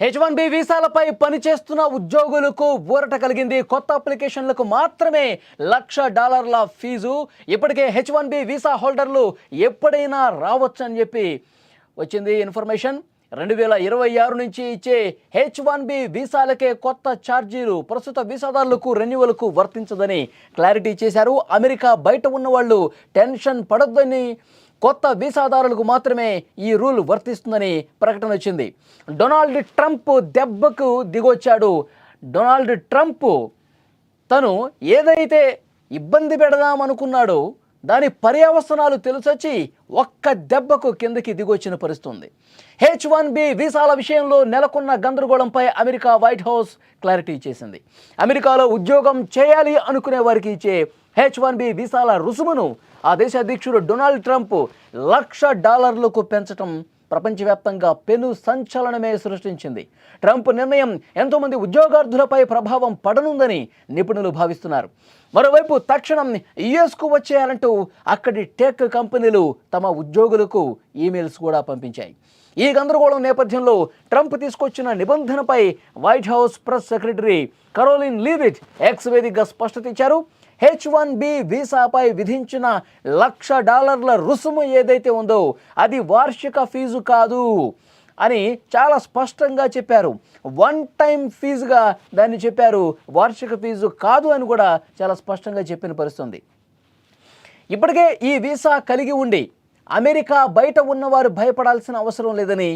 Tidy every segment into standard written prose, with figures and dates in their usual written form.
H1B వీసాలపై పనిచేస్తున్న ఉద్యోగులకు ఊరట కలిగింది. కొత్త అప్లికేషన్లకు మాత్రమే $1,00,000 ఫీజు. ఇప్పటికే H1B వీసా హోల్డర్లు ఎప్పుడైనా రావచ్చని చెప్పి వచ్చింది ఇన్ఫర్మేషన్. 2026 నుంచి ఇచ్చే H1B వీసాలకే కొత్త ఛార్జీలు ప్రస్తుత వీసాదారులకు రెన్యువల్కు వర్తించదని క్లారిటీ చేశారు. అమెరికా బయట ఉన్న వాళ్ళు టెన్షన్ పడొద్దని, కొత్త వీసాదారులకు మాత్రమే ఈ రూల్ వర్తిస్తుందని ప్రకటన వచ్చింది. డొనాల్డ్ ట్రంప్ దెబ్బకు దిగొచ్చాడు. డొనాల్డ్ ట్రంప్ తను ఏదైతే ఇబ్బంది పెడదామనుకున్నాడో దాని పర్యవసనాలు తెలిసొచ్చి ఒక్క దెబ్బకు కిందకి దిగొచ్చిన పరిస్థితుంది. H1B వీసాల విషయంలో నెలకొన్న గందరగోళంపై అమెరికా వైట్ హౌస్ క్లారిటీ చేసింది. అమెరికాలో ఉద్యోగం చేయాలి అనుకునే వారికి ఇచ్చే H1B వీసాల రుసుమును ఆ దేశ అధ్యక్షుడు డొనాల్డ్ ట్రంప్ $1,00,000కు పెంచడం ప్రపంచవ్యాప్తంగా పెను సంచలనమే సృష్టించింది. ట్రంప్ నిర్ణయం ఎంతోమంది ఉద్యోగార్థులపై ప్రభావం పడనుందని నిపుణులు భావిస్తున్నారు. మరోవైపు తక్షణం యుఎస్కు వచ్చేయాలంటూ అక్కడి టెక్ కంపెనీలు తమ ఉద్యోగులకు ఈమెయిల్స్ కూడా పంపించాయి. ఈ గందరగోళం నేపథ్యంలో ట్రంప్ తీసుకొచ్చిన నిబంధనపై White House press secretary Karoline Leavitt X వేదికగా స్పష్టత ఇచ్చారు. H1B వీసాపై విధించిన $1,00,000 రుసుము ఏదైతే ఉందో అది వార్షిక ఫీజు కాదు అని చాలా స్పష్టంగా చెప్పారు. వన్ టైం ఫీజుగా దాన్ని చెప్పారు, వార్షిక ఫీజు కాదు అని కూడా చాలా స్పష్టంగా చెప్పిన పరిస్థితుంది. ఇప్పటికే ఈ వీసా కలిగి ఉండి అమెరికా బయట ఉన్నవారు భయపడాల్సిన అవసరం లేదని,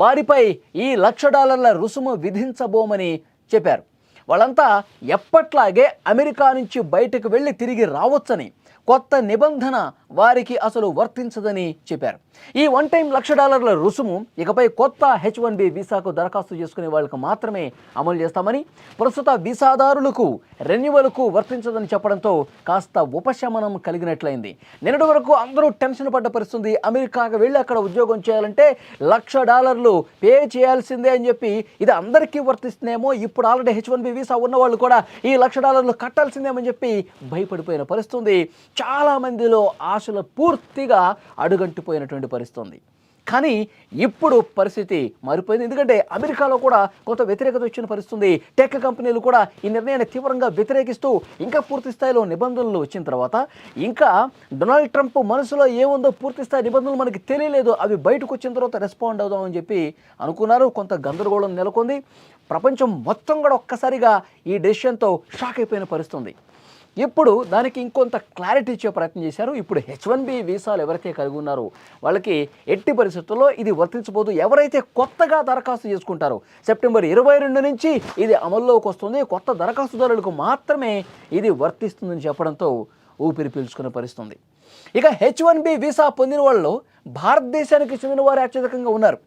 వారిపై ఈ $1,00,000 రుసుము విధించబోమని చెప్పారు. వాళ్ళంతా ఎప్పట్లాగే అమెరికా నుంచి బయటకు వెళ్ళి తిరిగి రావచ్చని, కొత్త నిబంధన వారికి అసలు వర్తించదని చెప్పారు. ఈ వన్ టైం $1,00,000 రుసుము ఇకపై కొత్త H1B వీసాకు దరఖాస్తు చేసుకునే వాళ్ళకు మాత్రమే అమలు చేస్తామని, ప్రస్తుత వీసాదారులకు రెన్యువల్కు వర్తించదని చెప్పడంతో కాస్త ఉపశమనం కలిగినట్లయింది. నిన్నటి వరకు అందరూ టెన్షన్ పడ్డ పరిస్థితుంది. అమెరికాకు వెళ్ళి అక్కడ ఉద్యోగం చేయాలంటే $1,00,000 పే చేయాల్సిందే అని చెప్పి ఇది అందరికీ వర్తిస్తుందేమో, ఇప్పుడు ఆల్రెడీ H1B వీసా ఉన్న వాళ్ళు కూడా ఈ $1,00,000 కట్టాల్సిందేమని చెప్పి భయపడిపోయిన పరిస్థితుంది. చాలామందిలో ఆశలు పూర్తిగా అడుగంటిపోయినటువంటి పరిస్థితుంది. కానీ ఇప్పుడు పరిస్థితి మారిపోయింది. ఎందుకంటే అమెరికాలో కూడా కొంత వ్యతిరేకత వచ్చిన పరిస్థితుంది. టెక్ కంపెనీలు కూడా ఈ నిర్ణయాన్ని తీవ్రంగా వ్యతిరేకిస్తూ ఇంకా పూర్తి స్థాయిలో నిబంధనలు వచ్చిన తర్వాత ఇంకా డొనాల్డ్ ట్రంప్ మనసులో ఏముందో పూర్తి స్థాయి నిబంధనలు మనకి తెలియలేదు, అవి బయటకు వచ్చిన తర్వాత రెస్పాండ్ అవుదామని చెప్పి అనుకున్నారు. కొంత గందరగోళం నెలకొంది. ప్రపంచం మొత్తం కూడా ఒక్కసారిగా ఈ డెసిషన్తో షాక్ అయిపోయిన పరిస్థితుంది. ఇప్పుడు దానికి ఇంకొంత క్లారిటీ ఇచ్చే ప్రయత్నం చేశారు. ఇప్పుడు H1B వీసాలు ఎవరైతే కలిగి ఉన్నారో వాళ్ళకి ఎట్టి పరిస్థితుల్లో ఇది వర్తించబోదు. ఎవరైతే కొత్తగా దరఖాస్తు చేసుకుంటారో సెప్టెంబర్ 22 నుంచి ఇది అమల్లోకి వస్తుంది. కొత్త దరఖాస్తుదారులకు మాత్రమే ఇది వర్తిస్తుందని చెప్పడంతో ఊపిరి పీల్చుకునే పరిస్థితుంది. ఇక H1B వీసా పొందిన వాళ్ళు భారతదేశానికి చెందిన వారు అత్యధికంగా ఉన్నారు.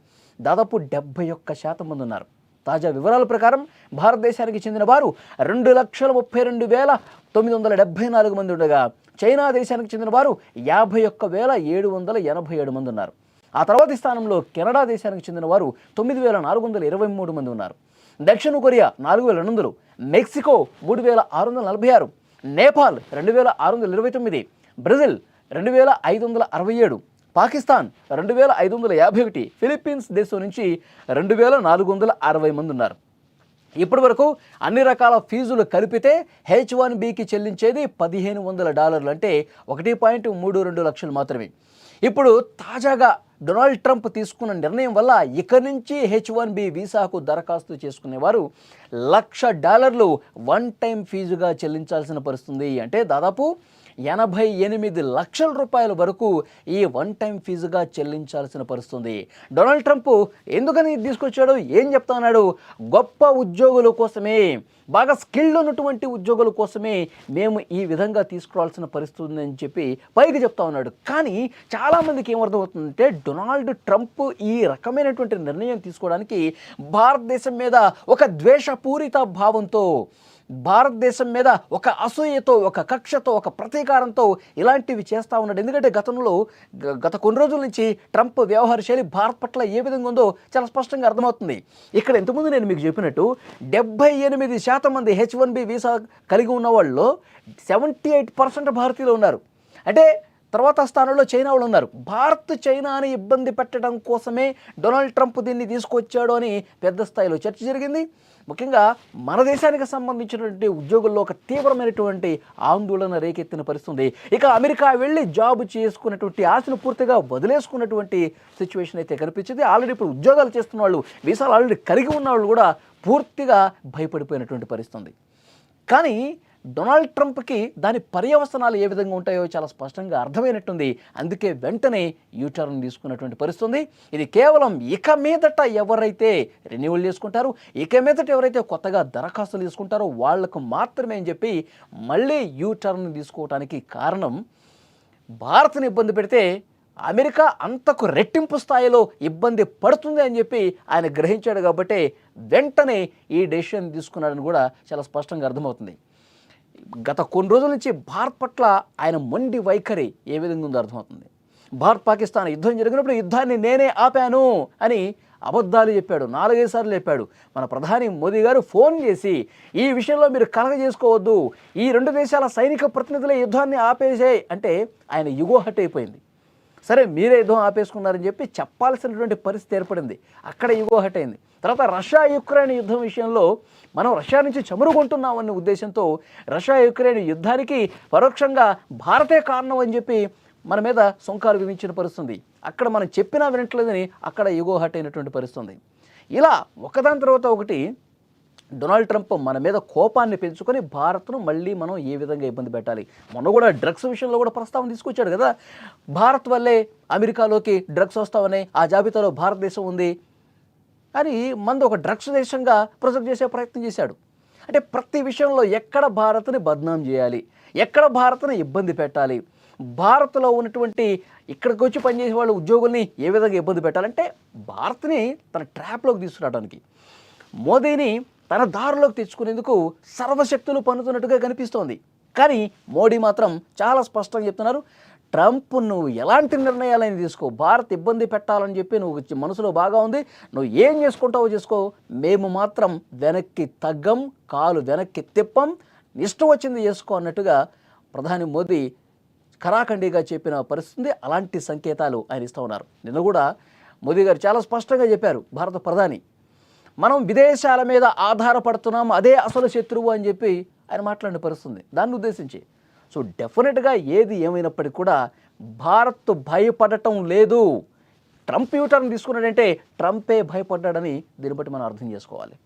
దాదాపు 71% మంది ఉన్నారు. తాజా వివరాల ప్రకారం భారతదేశానికి చెందిన వారు 2,32,974 మంది ఉండగా, చైనా దేశానికి చెందిన వారు 51,787 మంది ఉన్నారు. ఆ తర్వాతి స్థానంలో కెనడా దేశానికి చెందిన వారు 9,423 మంది ఉన్నారు. దక్షిణ Korea 4,800, Mexico 3,646, Nepal 2,629, Brazil 2,567, Pakistan 2,551, Philippines దేశం నుంచి 2,460 మంది ఉన్నారు. ఇప్పటి వరకు అన్ని రకాల ఫీజులు కలిపితే H1Bకి చెల్లించేది $1,500 అంటే 1.32 లక్షలు మాత్రమే. ఇప్పుడు తాజాగా డొనాల్డ్ ట్రంప్ తీసుకున్న నిర్ణయం వల్ల ఇక నుంచి H1B వీసాకు దరఖాస్తు చేసుకునేవారు $1,00,000 వన్ టైం ఫీజుగా చెల్లించాల్సిన పరిస్థితుంది. అంటే దాదాపు $88 లక్షల వరకు ఈ వన్ టైం ఫీజుగా చెల్లించాల్సిన పరిస్థితుంది. డొనాల్డ్ ట్రంప్ ఎందుకని తీసుకొచ్చాడు, ఏం చెప్తా ఉన్నాడు? గొప్ప ఉద్యోగుల కోసమే, బాగా స్కిల్డ్ ఉన్నటువంటి ఉద్యోగుల కోసమే మేము ఈ విధంగా తీసుకురావాల్సిన పరిస్థితి ఉందని చెప్పి పైకి చెప్తా ఉన్నాడు. కానీ చాలామందికి ఏమర్థమవుతుందంటే డొనాల్డ్ ట్రంప్ ఈ రకమైనటువంటి నిర్ణయం తీసుకోవడానికి భారతదేశం మీద ఒక ద్వేషపూరిత భావంతో, భారతదేశం మీద ఒక అసూయతో, ఒక కక్షతో, ఒక ప్రతీకారంతో ఇలాంటివి చేస్తూ ఉన్నాడు. ఎందుకంటే గత కొన్ని రోజుల నుంచి ట్రంప్ వ్యవహార శైలి భారత్ పట్ల ఏ విధంగా ఉందో చాలా స్పష్టంగా అర్థమవుతుంది. ఇక్కడ ఇంతకుముందు నేను మీకు చెప్పినట్టు 78% మంది H1B వీసా కలిగి ఉన్న వాళ్ళు 78% భారతీయులు ఉన్నారు. అంటే తర్వాత స్థానంలో చైనా వాళ్ళు ఉన్నారు. భారత్ చైనాని ఇబ్బంది పెట్టడం కోసమే డొనాల్డ్ ట్రంప్ దీన్ని తీసుకొచ్చాడు అని పెద్ద స్థాయిలో చర్చ జరిగింది. ముఖ్యంగా మన దేశానికి సంబంధించినటువంటి ఉద్యోగుల్లో ఒక తీవ్రమైనటువంటి ఆందోళన రేకెత్తిన పరిస్థితుంది. ఇక అమెరికా వెళ్ళి జాబ్ చేసుకున్నటువంటి ఆశను పూర్తిగా వదిలేసుకున్నటువంటి సిచ్యువేషన్ అయితే కనిపించింది. ఆల్రెడీ ఇప్పుడు ఉద్యోగాలు చేస్తున్న వాళ్ళు, వీసాలు ఆల్రెడీ కలిగి ఉన్న వాళ్ళు కూడా పూర్తిగా భయపడిపోయినటువంటి పరిస్థితుంది. కానీ డొనాల్డ్ ట్రంప్కి దాని పర్యవసనాలు ఏ విధంగా ఉంటాయో చాలా స్పష్టంగా అర్థమైనట్టుంది. అందుకే వెంటనే యూటర్న్ తీసుకున్నటువంటి పరిస్థితుంది. ఇది కేవలం ఇక మీదట ఎవరైతే రెన్యువల్ చేసుకుంటారో, ఇక మీదట ఎవరైతే కొత్తగా దరఖాస్తులు తీసుకుంటారో వాళ్లకు మాత్రమే అని చెప్పి మళ్ళీ యూటర్న్ తీసుకోవడానికి కారణం, భారత్ని ఇబ్బంది పెడితే అమెరికా అంతకు రెట్టింపు స్థాయిలో ఇబ్బంది పడుతుంది అని చెప్పి ఆయన గ్రహించాడు. కాబట్టి వెంటనే ఈ డెసిషన్ తీసుకున్నాడని కూడా చాలా స్పష్టంగా అర్థమవుతుంది. గత కొన్ని రోజుల నుంచి భారత్ పట్ల ఆయన మొండి వైఖరి ఏ విధంగా ఉందో అర్థమవుతుంది. భారత్ పాకిస్తాన్ యుద్ధం జరిగినప్పుడు యుద్ధాన్ని నేనే ఆపాను అని అబద్ధాలు చెప్పాడు, 4-5 సార్లు చెప్పాడు. మన ప్రధాని మోదీ గారు ఫోన్ చేసి ఈ విషయంలో మీరు కలగజేసుకోవద్దు, ఈ 2 దేశాల సైనిక ప్రతినిధులే యుద్ధాన్ని ఆపేసే అంటే ఆయన యుగో హట్ అయిపోయింది. సరే మీరే యుద్ధం ఆపేసుకున్నారని చెప్పి చెప్పాల్సినటువంటి పరిస్థితి ఏర్పడింది. అక్కడ యుగో హట్ అయింది. తర్వాత రష్యా యుక్రెయిన్ యుద్ధం విషయంలో మనం రష్యా నుంచి చమురు కొంటున్నామన్న ఉద్దేశంతో రష్యా యుక్రెయిన్ యుద్ధానికి పరోక్షంగా భారతే కారణం అని చెప్పి మన మీద సుంకాలు విధించిన పరిస్థితుంది. అక్కడ మనం చెప్పినా వినట్లేదని అక్కడ యుగో హట్ అయినటువంటి పరిస్థితుంది. ఇలా ఒకదాని తర్వాత ఒకటి డొనాల్డ్ ట్రంప్ మన మీద కోపాన్ని పెంచుకొని భారత్ను మళ్ళీ మనం ఏ విధంగా ఇబ్బంది పెట్టాలి. మొన్న కూడా డ్రగ్స్ విషయంలో కూడా ప్రస్తావన తీసుకొచ్చాడు కదా. భారత్ వల్లే అమెరికాలోకి డ్రగ్స్ వస్తామని, ఆ జాబితాలో భారతదేశం ఉంది అని మంది ఒక డ్రగ్స్ దేశంగా ప్రొజెక్ట్ చేసే ప్రయత్నం చేశాడు. అంటే ప్రతి విషయంలో ఎక్కడ భారత్ని బద్నాం చేయాలి, ఎక్కడ భారత్ని ఇబ్బంది పెట్టాలి, భారత్లో ఉన్నటువంటి ఇక్కడికి వచ్చి పనిచేసే వాళ్ళ ఉద్యోగుల్ని ఏ విధంగా ఇబ్బంది పెట్టాలంటే భారత్ని తన ట్రాప్లోకి తీసుకురావడానికి, మోదీని తన దారిలోకి తెచ్చుకునేందుకు సర్వశక్తులు పన్నుతున్నట్టుగా కనిపిస్తోంది. కానీ మోడీ మాత్రం చాలా స్పష్టంగా చెప్తున్నారు, ట్రంప్ నువ్వు ఎలాంటి నిర్ణయాలని తీసుకో, భారత్ ఇబ్బంది పెట్టాలని చెప్పి నువ్వు మనసులో బాగా ఉంది, నువ్వు ఏం చేసుకుంటావో చేసుకో, మేము మాత్రం వెనక్కి తగ్గం, కాలు వెనక్కి తిప్పం, ఇష్టం వచ్చింది చేసుకో అన్నట్టుగా ప్రధాని మోదీ ఖరాఖండిగా చెప్పిన పరిస్థితి. అలాంటి సంకేతాలు ఆయన ఇస్తూ ఉన్నారు. నిన్న కూడా మోదీ గారు చాలా స్పష్టంగా చెప్పారు, భారత ప్రధాని మనం విదేశాల మీద ఆధారపడుతున్నాం, అదే అసలు శత్రువు అని చెప్పి ఆయన మాట్లాడిన పరిస్థితుంది దాన్ని ఉద్దేశించి. సో డెఫినెట్గా ఏది ఏమైనప్పటికీ కూడా భారత్ భయపడటం లేదు. ట్రంప్ యూటర్న్ తీసుకున్నాడంటే ట్రంపే భయపడ్డాడని దీన్ని బట్టి మనం అర్థం చేసుకోవాలి.